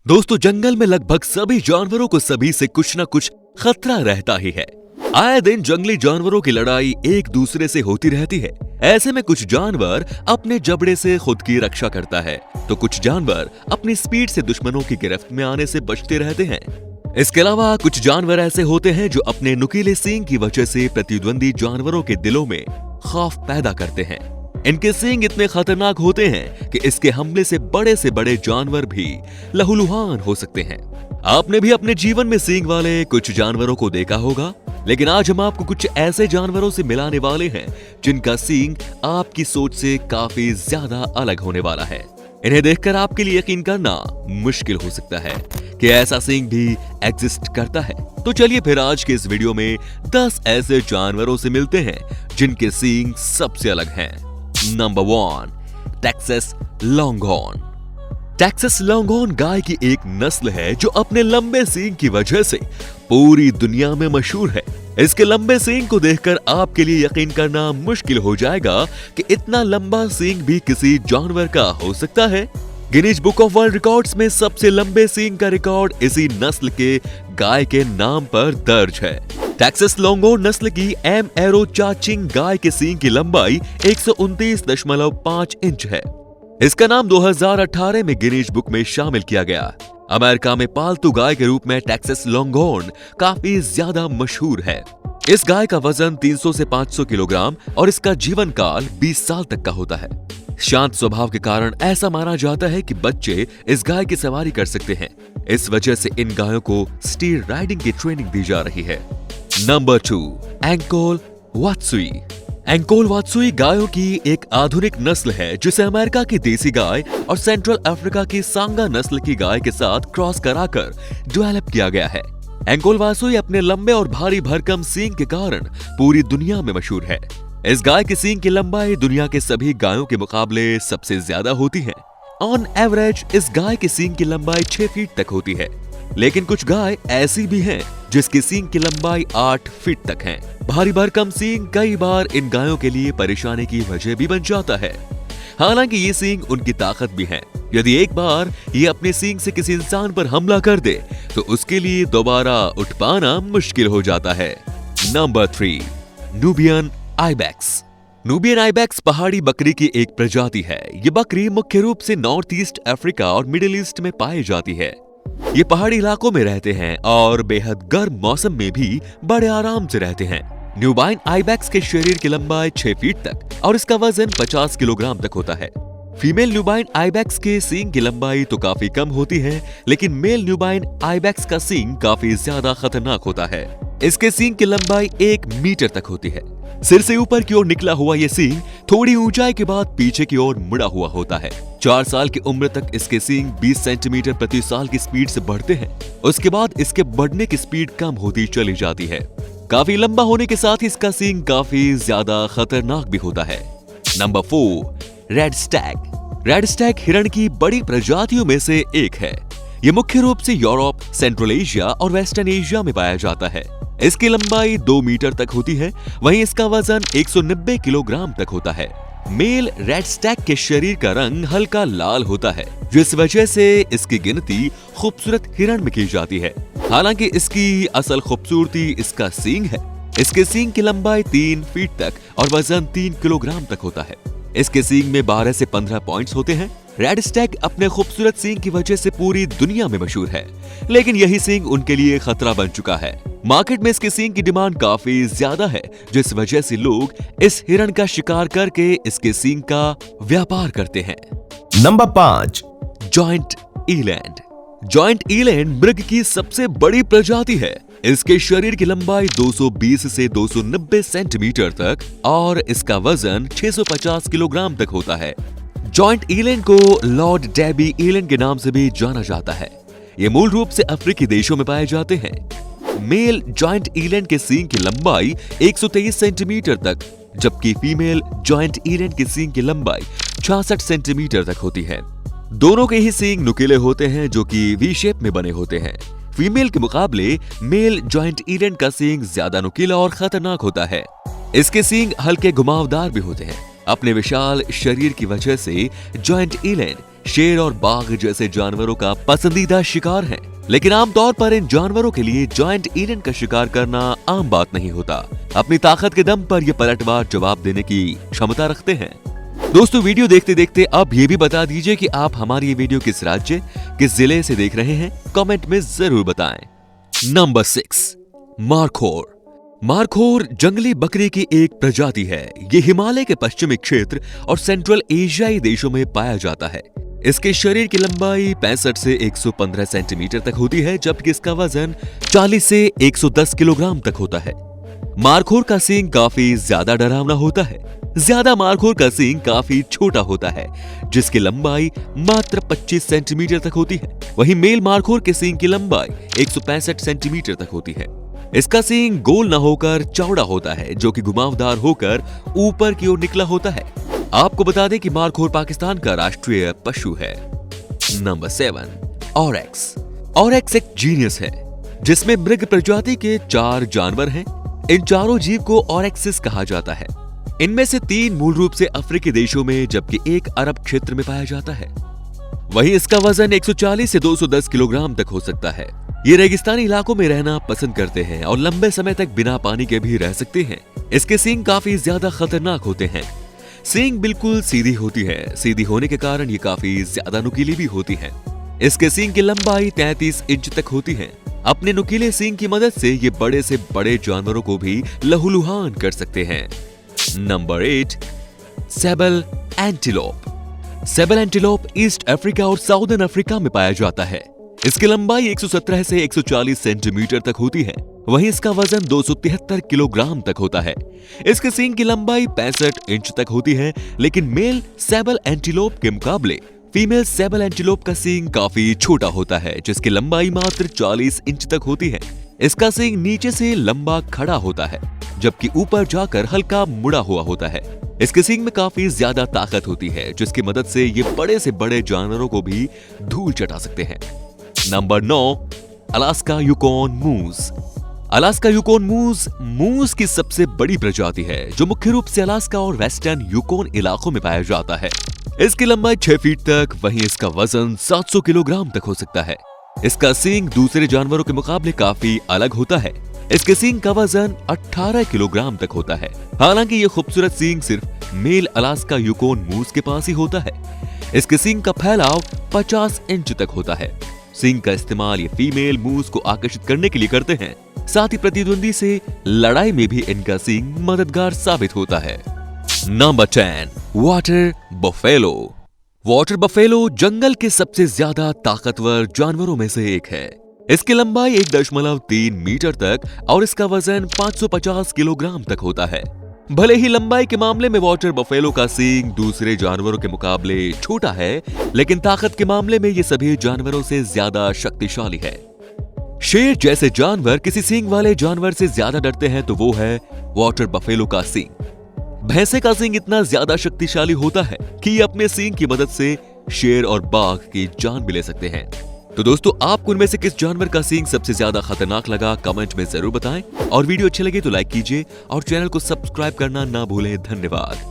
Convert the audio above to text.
दोस्तों, जंगल में लगभग सभी जानवरों को सभी से कुछ न कुछ खतरा रहता ही है। आए दिन जंगली जानवरों की लड़ाई एक दूसरे से होती रहती है। ऐसे में कुछ जानवर अपने जबड़े से खुद की रक्षा करता है, तो कुछ जानवर अपनी स्पीड से दुश्मनों की गिरफ्त में आने से बचते रहते हैं। इसके अलावा कुछ जानवर ऐसे होते हैं जो अपने नुकीले सींग की वजह से प्रतिद्वंदी जानवरों के दिलों में खौफ पैदा करते हैं। इनके सींग इतने खतरनाक होते हैं कि इसके हमले से बड़े जानवर भी लहूलुहान हो सकते हैं। आपने भी अपने जीवन में सींग वाले कुछ जानवरों को देखा होगा, लेकिन आज हम आपको कुछ ऐसे जानवरों से मिलाने वाले हैं जिनका सींग आपकी सोच से काफी ज्यादा अलग होने वाला है। इन्हें देखकर आपके लिए यकीन करना मुश्किल हो सकता है कि ऐसा सींग भी एग्जिस्ट करता है। तो चलिए फिर आज के इस वीडियो में 10 ऐसे जानवरों से मिलते हैं जिनके सींग सबसे अलग हैं। Number 1, Texas longhorn. Texas longhorn गाय की एक नस्ल है जो अपने लंबे सींग की वजह से पूरी दुनिया में मशहूर है। इसके लंबे सींग को देखकर आपके लिए यकीन करना मुश्किल हो जाएगा कि इतना लंबा सींग भी किसी जानवर का हो सकता है। Guinness book of world records में सबसे लंबे सींग का रिकॉर्ड इसी नस्ल के गाय के नाम पर दर्ज है। टेक्सास लॉन्गहॉर्न नस्ल की एम एरो चाचिंग गाय के सींग की लंबाई 129.5 इंच है। इसका नाम 2018 में गिनीज बुक में शामिल किया गया। अमेरिका में पालतू गाय के रूप में टेक्सास लॉन्गहॉर्न काफी ज्यादा मशहूर है। इस गाय का वजन 300 से 500 किलोग्राम और इसका जीवन काल 20 साल तक का होता है। शांत स्वभाव के कारण ऐसा माना जाता है कि बच्चे इस गाय की सवारी कर सकते हैं। इस वजह से इन गायों को स्टीर राइडिंग की ट्रेनिंग दी जा रही है। नंबर 2, एंकोल वात्सुई। एंकोल वात्सुई गायों की एक आधुनिक नस्ल है जिसे अमेरिका की देसी गाय और सेंट्रल अफ्रीका की सांगा नस्ल की गाय के साथ क्रॉस कराकर डेवलप किया गया है। एंकोल वात्सुई अपने लंबे और भारी भरकम सींग के कारण पूरी दुनिया में मशहूर है। इस गाय की सींग की लंबाई दुनिया के सभी गायों के मुकाबले सबसे ज्यादा होती है। ऑन एवरेज इस गाय की सींग की लंबाई 6 फीट तक होती है, लेकिन कुछ गाय ऐसी भी हैं जिसकी सींग की लंबाई 8 फीट तक है। भारी भरकम सींग कई बार इन गायों के लिए परेशानी की वजह भी बन जाता है। हालांकि ये सींग उनकी ताकत भी है। यदि एक बार ये अपने सींग से किसी इंसान पर हमला कर दे तो उसके लिए दोबारा उठ पाना मुश्किल हो जाता है। Number 3, Nubian ibex. Nubian ibex पहाड़ी बकरी की एक प्रजाति है। ये बकरी मुख्य रूप से नॉर्थ ईस्ट अफ्रीका और मिडिल ईस्ट में पाई जाती है। ये पहाड़ी इलाकों में रहते हैं और बेहद गर्म मौसम में भी बड़े आराम से रहते हैं। न्यूबाइन आइबेक्स के शरीर की लंबाई 6 फीट तक और इसका वजन 50 किलोग्राम तक होता है। फीमेल न्यूबाइन आइबेक्स के सींग की लंबाई तो काफी कम होती है, लेकिन मेल न्यूबाइन आइबेक्स का सींग काफी ज्यादा खतरनाक होता है। इसके सींग की लंबाई 1 मीटर तक होती है। सिर से ऊपर की ओर निकला हुआ ये सींग थोड़ी ऊंचाई के बाद पीछे की ओर मुड़ा हुआ होता है। 4 साल की उम्र तक इसके सींग 20 सेंटीमीटर प्रति साल की स्पीड से बढ़ते हैं। उसके बाद इसके बढ़ने की स्पीड कम होती चली जाती है। काफी लंबा होने के साथ ही इसका सींग काफी ज्यादा खतरनाक भी होता है। Number 4, red Stag. Red Stag हिरण की बड़ी प्रजातियों में से एक है। ये मुख्य रूप से यूरोप, सेंट्रल एशिया और वेस्टर्न एशिया में पाया जाता है। इसकी लंबाई 2 मीटर तक होती है, वहीं इसका वजन 190 किलोग्राम तक होता है। मेल रेड स्टैग के शरीर का रंग हल्का लाल होता है, जिस वजह से इसकी गिनती खूबसूरत हिरण में की जाती है। हालांकि इसकी असल खूबसूरती इसका सींग है। इसके सींग की लंबाई 3 फीट तक और वजन 3 किलोग्राम तक होता है। इसके सींग में 12 से 15 पॉइंट्स होते हैं। रेड स्टैग अपने खूबसूरत सींग की वजह से पूरी दुनिया में मशहूर है, लेकिन यही सींग उनके लिए खतरा बन चुका है। मार्केट में इसके सींग की डिमांड काफी ज्यादा है, जिस वजह से लोग इस हिरण का शिकार करके इसके सींग का व्यापार करते हैं। Number 5, giant eland. Giant eland मृग की सबसे बड़ी प्रजाति है। इसके शरीर की लंबाई 220 से 290 सेंटीमीटर तक और इसका वजन 650 किलोग्राम तक होता है। जॉइंट ईलैंड को लॉर्ड डेबी ईलैंड के नाम से भी जाना जाता है। ये मूल रूप से अफ्रीकी देशों में पाए जाते हैं। मेल जॉइंट ईलैंड के सींग की लंबाई 123 सेंटीमीटर तक, जबकि फीमेल जॉइंट ईलैंड की सींग की लंबाई 66 सेंटीमीटर तक होती है। दोनों के ही सींग नुकीले होते हैं, जो कि वी शेप में बने होते हैं। फीमेल के मुकाबले मेल जॉइंट ईलैंड का सींग ज्यादा नुकीला और खतरनाक होता है। इसके सींग हल्के घुमावदार भी होते हैं। अपने विशाल शरीर की वजह से जायंट ईलैंड शेर और बाघ जैसे जानवरों का पसंदीदा शिकार है, लेकिन आमतौर पर इन जानवरों के लिए जायंट ईलैंड का शिकार करना आम बात नहीं होता। अपनी ताकत के दम पर ये पलटवार जवाब देने की क्षमता रखते हैं। दोस्तों, वीडियो देखते देखते अब ये भी बता दीजिए कि आप हमारी ये वीडियो किस राज्य, किस जिले से देख रहे हैं, कमेंट में जरूर बताएं। Number 6, markhor. मारखोर जंगली बकरी की एक प्रजाति है। ये हिमालय के पश्चिमी क्षेत्र और सेंट्रल एशियाई देशों में पाया जाता है। इसके शरीर की लंबाई 65 से 115 सेंटीमीटर तक होती है, जबकि इसका वजन 40 से 110 किलोग्राम तक होता है। मारखोर का सींग काफी ज्यादा डरावना होता है। ज्यादा मारखोर का सींग काफी छोटा होता है, जिसकी लंबाई मात्र 25 सेंटीमीटर तक होती है। वहीं मेल मारखोर के सींग की लंबाई 165 सेंटीमीटर तक होती है। इसका सींग गोल न होकर चौड़ा होता है, जो कि घुमावदार होकर ऊपर की ओर निकला होता है। आपको बता दें कि मारखोर पाकिस्तान का राष्ट्रीय पशु है। नंबर 7, ऑरेक्स। ऑरेक्स एक जीनियस है, जिसमें मृग प्रजाति के 4 जानवर हैं। इन चारों जीव को ऑरेक्सिस कहा जाता है। इनमें से 3 मूल रूप से अफ्रीकी देशों में, जबकि 1 अरब क्षेत्र में पाया जाता है। वहीं इसका वजन 140 से 210 किलोग्राम तक हो सकता है। ये रेगिस्तानी इलाकों में रहना पसंद करते हैं और लंबे समय तक बिना पानी के भी रह सकते हैं। इसके सींग काफी ज्यादा खतरनाक होते हैं। सींग बिल्कुल सीधी होती है। सीधी होने के कारण ये काफी ज्यादा नुकीली भी होती है। इसके सींग की लंबाई 33 इंच तक होती है। अपने नुकीले सींग की मदद से ये बड़े से बड़े जानवरों को भी लहूलुहान कर सकते हैं। Number 8, sable antelope. Sable antelope East Africa और साउदर्न अफ्रीका में पाया जाता है। इसकी लंबाई 117 से 140 सेंटीमीटर तक होती है। वहीं इसका वजन 273 किलोग्राम तक होता है। इसके सींग की लंबाई 65 इंच तक होती है, लेकिन मेल सेबल एंटीलोप के मुकाबले फीमेल सेबल एंटीलोप का सींग काफी छोटा होता है, जिसकी लंबाई मात्र 40 इंच तक होती है। इसका सींग नीचे से लंबा खड़ा होता है, जबकि ऊपर जाकर हल्का मुड़ा हुआ होता है। इसके सींग में काफी ज्यादा ताकत होती है, जिसकी मदद से ये बड़े से बड़े जानवरों को भी धूल चटा सकते हैं। नंबर 9, अलास्का यूकोन मूस। अलास्का यूकोन मूस की सबसे बड़ी प्रजाति है, जो मुख्य रूप से अलास्का और वेस्टर्न यूकोन इलाकों में पाया जाता है। इसकी लंबाई 6 फीट तक, वहीं इसका वजन 700 किलोग्राम तक हो सकता है। इसका सींग दूसरे जानवरों के मुकाबले काफी अलग होता है। इसके सींग का वजन 18 किलोग्राम तक होता है। हालांकि ये खूबसूरत सींग सिर्फ मेल अलास्का यूकोन मूस के पास ही होता है। इसके सींग का फैलाव 50 इंच तक होता है। सींग का इस्तेमाल ये फीमेल मूस को आकर्षित करने के लिए करते हैं। साथ ही प्रतिद्वंदी से लड़ाई में भी इनका सींग मददगार साबित होता है। Number 10, water buffalo. Water buffalo जंगल के सबसे ज्यादा ताकतवर जानवरों में से एक है। इसकी लंबाई 1.3 मीटर तक और इसका वजन 550 किलोग्राम तक होता है। भले ही लंबाई के मामले में वाटर बफेलो का सींग दूसरे जानवरों के मुकाबले छोटा है, लेकिन ताकत के मामले में ये सभी जानवरों से ज्यादा शक्तिशाली है। शेर जैसे जानवर किसी सींग वाले जानवर से ज्यादा डरते हैं तो वो है वाटर बफेलो का सींग। भैंसे का सींग इतना ज्यादा शक्तिशाली होता है कि ये अपने सींग की मदद से शेर और बाघ की जान भी ले सकते हैं। तो दोस्तों, आपको उनमें से किस जानवर का सींग सबसे ज्यादा खतरनाक लगा, कमेंट में जरूर बताएं। और वीडियो अच्छी लगे तो लाइक कीजिए और चैनल को सब्सक्राइब करना ना भूलें। धन्यवाद।